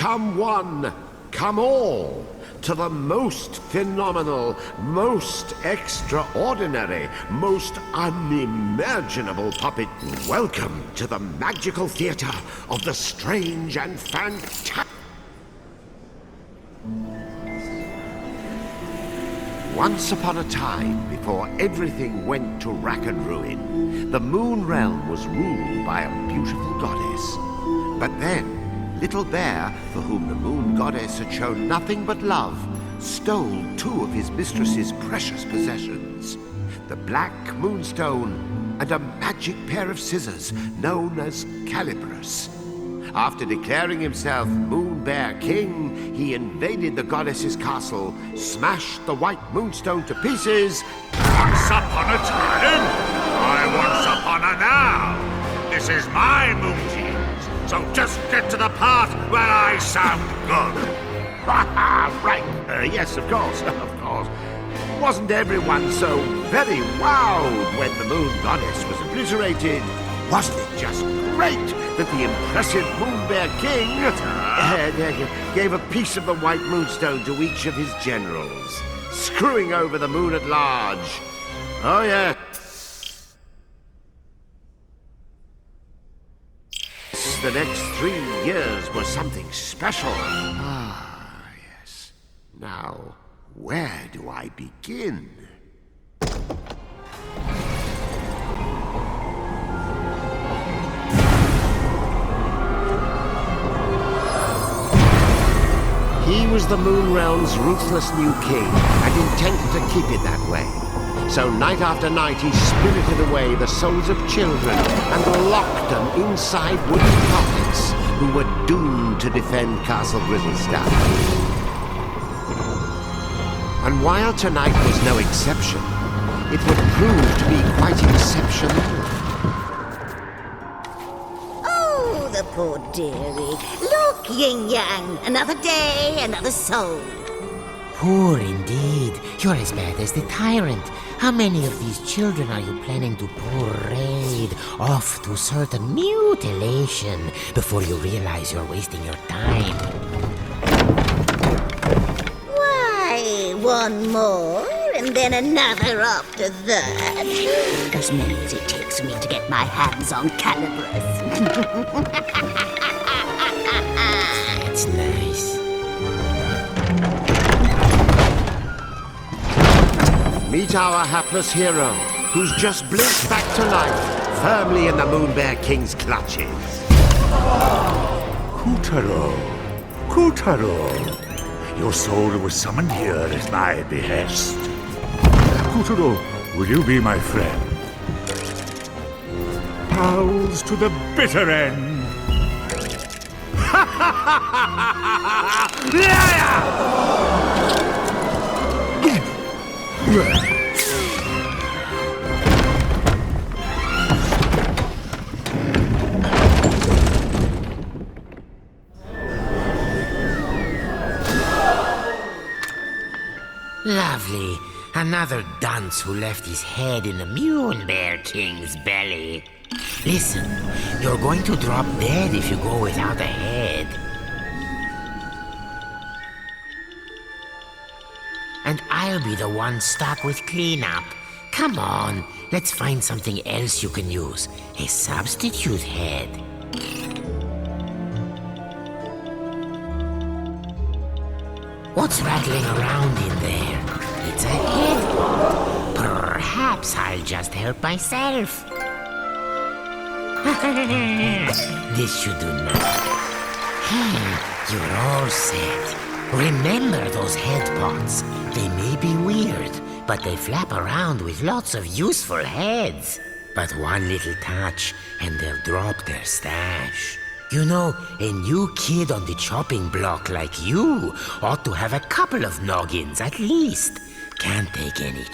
Come one, come all, to the most phenomenal, most extraordinary, most unimaginable puppet. Welcome to the magical theater of the strange and fantastic. Once upon a time, before everything went to rack and ruin, the Moon Realm was ruled by a beautiful goddess. But then, Little Bear, for whom the Moon Goddess had shown nothing but love, stole two of his mistress's precious possessions, the Black Moonstone and a magic pair of scissors known as Calibris. After declaring himself Moon Bear King, he invaded the goddess's castle, smashed the White Moonstone to pieces. Once upon a time, I once upon a now. This is my Moonteens, so just get to the part where I sound good. Right, yes, of course, of course. Wasn't everyone so very wowed when the Moon Goddess was obliterated? Wasn't it just great that the impressive Moon Bear King gave a piece of the White Moonstone to each of his generals, screwing over the moon at large? Oh, yeah. The next 3 years were something special. Ah, yes. Now, where do I begin? He was the Moon Realm's ruthless new king, and intent to keep it that way. So night after night he spirited away the souls of children and locked them inside wooden puppets who were doomed to defend Castle Grizzlestone. And while tonight was no exception, it would prove to be quite exceptional. Oh, the poor dearie. Look, Yin-Yang, another day, another soul. Poor indeed. You're as bad as the tyrant. How many of these children are you planning to parade off to certain mutilation before you realize you're wasting your time? Why, one more, and then another after that. As many as it takes me to get my hands on Calibris. That's nice. Meet our hapless hero, who's just blinked back to life, firmly in the Moon Bear King's clutches. Kutaro, Kutaro, your soul was summoned here at my behest. Kutaro, will you be my friend? Pals to the bitter end. Lovely. Another dunce who left his head in the Moon Bear King's belly. Listen, you're going to drop dead if you go without a head. And I'll be the one stuck with cleanup. Come on, let's find something else you can use. A substitute head. What's rattling around in there? It's a head. Perhaps I'll just help myself. This should do nothing. Hey, you're all set. Remember those head pots. They may be weird, but they flap around with lots of useful heads. But one little touch, and they'll drop their stash. You know, a new kid on the chopping block like you ought to have a couple of noggins at least. Can't take any